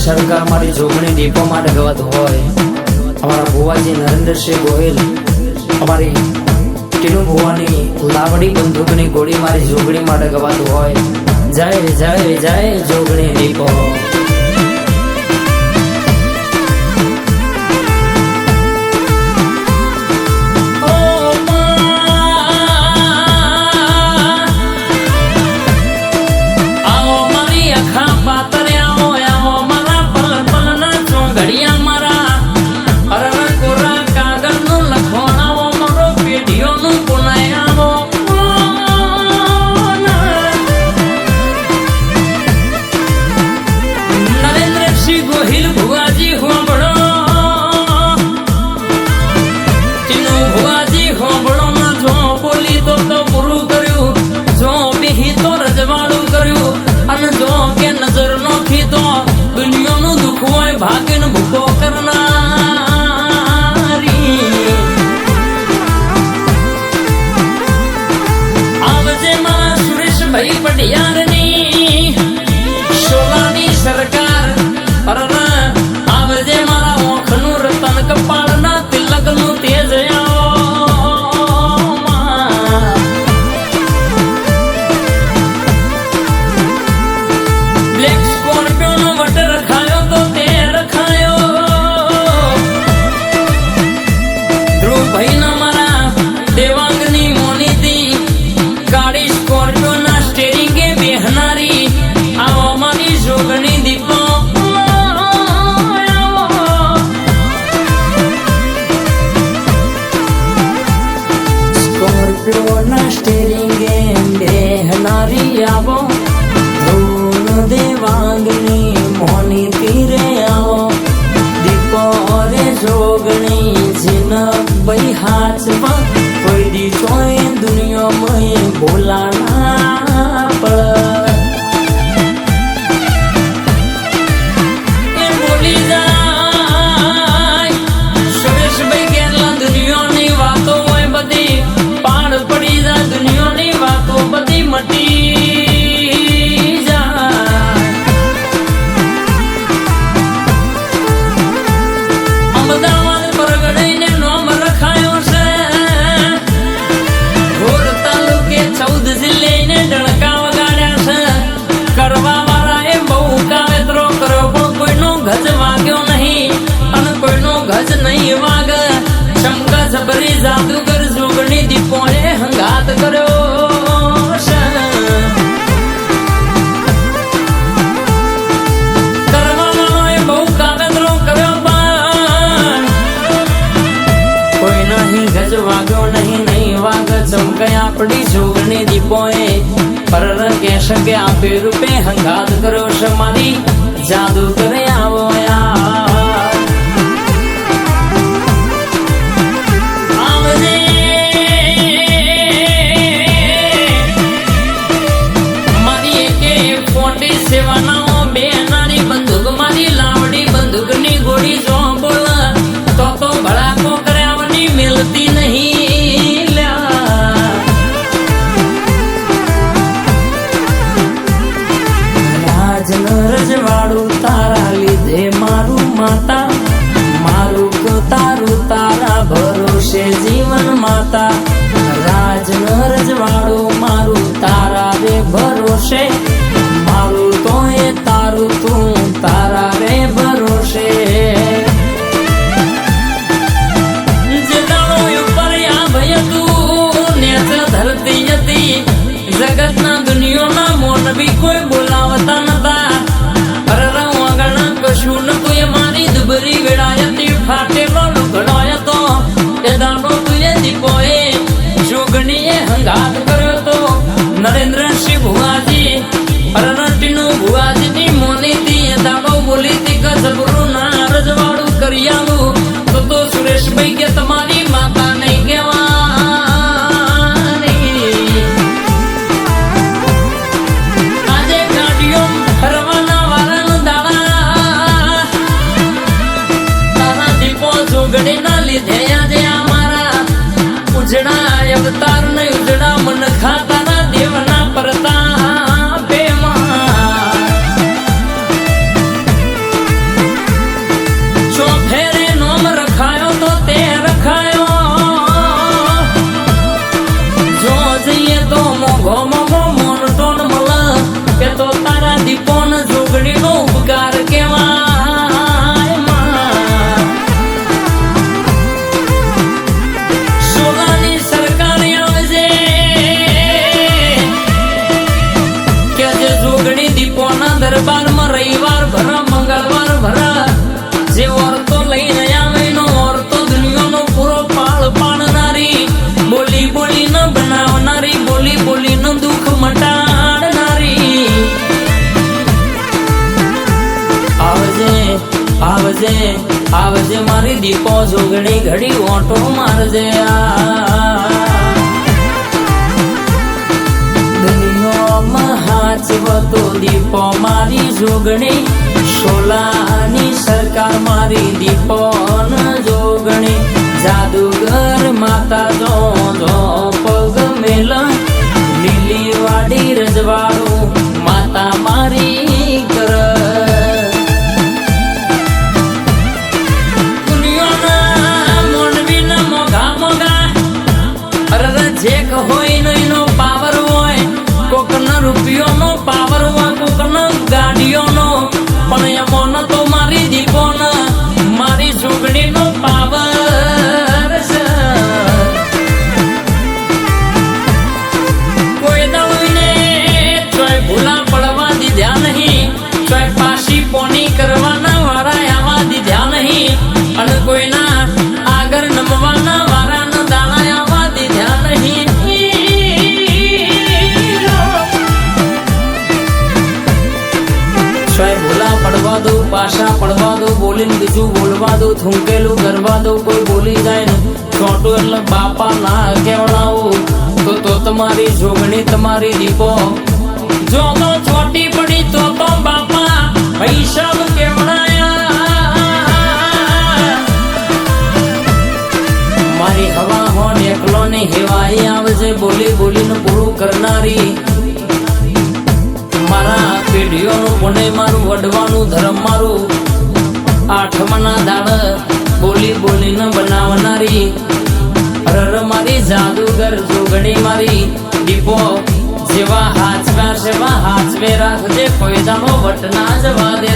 સરકાર મારી જોગણી દીપો માટે ગવાતું હોય, અમારા ભુવાજી નરેન્દ્રસિંહ ગોહિલ અમારી ટીનુ ભુવાની લાવડી બંદૂકની ગોળી મારી જોગણી માટે ગવાતું હોય, જય જય જય જોગણી દીપો। भाग्यन भूखो करनारी आवजे मारा सुरेश भाई पटियारनी शोलानी सरकार पर आवजे मारा ओखनु रतन कपाळना तिलकनु तेज ब्लैक स्कॉर्पियो नो वट रखायो तो स्टेरिंगे बेहनारी आवो धून देवांगनी मोनी तीरे आवो दीपो रे जोगनी जिन बई हाथ में कोई दी चोए दुनिया में बोलाना पड़ बोली जाए सुरेश भाई केरला दुनिया ની વાતો હોય બધી पड़ी जा दुनिया ने बातों बदी मटी जा अहमदाबाद परगणे ने नाम रखायो से घोर तालुके 14 जिले ने डणका वगाड्या से करवा वाला ए बहु कावेतरो कर्यो पण कोईनो गज वाग्यो नहीं अन कोईनो गज नहीं वाग चमका जबरी जादूगर जोगणी दीपोए हंगात करो करवा वालोए बहु कावेतरो कर्यो पण कोई नहीं गज वाग्यो नहीं वाग चमके आपड़ी जोगणी दीपोए पर के सके आपे रूपे हंगात करो समाधि जादू करे आवो रजवाड़ू तारा लीधे मारू माता मारू को तारू तारा भरोसे जीवन माता राज रजवाड़ू मारू तारा रे भरोसे मारू तो ये तारू तू तारा रे भरोसे जगाड़ो ऊपर या भय तू नेच धरती यती जगत ना दुनिया ना मोन भी कोई बोलावता नता कशून तुये मारी दुबरी विड़ायती फाटे लोलू घड़ाया तो ये दानो तुये दीपोए जोगनी हंगात करो तो नरेंद्र सिंह भुवाजी દીપો ને જોગણીનો ઉપકાર કેવાય માં. સોનાની સરકાર આવજે કે જે જોગણી દીપોના દરબારમાં રવિવાર ભરા મંગળવાર ભરા જે ઓરતો લઈને આવે નો ઓરતો દુનિયાનો પૂરો પાળ પાડનારી બોલી બોલી ન બનાવનારી બોલી બોલી ન દુઃખ મટાડનારી આવજે આવજે આવજે મારી દીપો જોગણી ઘડી ઓટો મારજે દુનિયામાં હાચવતો દીપો મારી જોગણી સોલાની સરકાર મારી દીપો ન જોગણી જાદુગર માતા જો જો પગ મેલા લીલી વાડી રજવાડું માતા મારી કર દુનિયાના મોનવીના મોઘા મોઘા અરે જેક હોય નહીનો પાવર હોય કોકનો રૂપિયોનો પાવર હોય કોકનો ગાડીઓનો પણ એમોનો તો મારી દીપો ન મારી જોગણીનો પાવર છે. કોઈ દળવીને ચોય ભૂલા પડવા દીધા નહીં ચોય પાછી પોની કરવાના વારા આવા દીધા નહીં અને કોઈના આગળ નમવાના વારાના દાણા આવા દીધા નહીં. ચોય ભૂલા પડવા દો પાછા પડવા દો બોલીને બીજું બોલવા દો થૂંકેલું કરવા દો કોઈ બોલી જાય ને છોટું એટલે બાપા ના કેવડાવો તો તમારી જોગણી તમારી દીપો જો તો છોટી પડી તો બાપા પૈસા કેવડાયા મારી હવા હો એકલો ને હેવાઈ આવજે બોલી બોલીને પૂરું કરનારી મારા પેઢીઓનું પુણે મારું વડવાનું ધર્મ મારું આઠમના દાડ બોલી બોલીને બનાવનારી અરર મારી જાદુગર જોગણી મારી દીપો જેવા હાચવા સેવા હાચવે રાખજે કોઈ દાડો વટ ના જવા દે.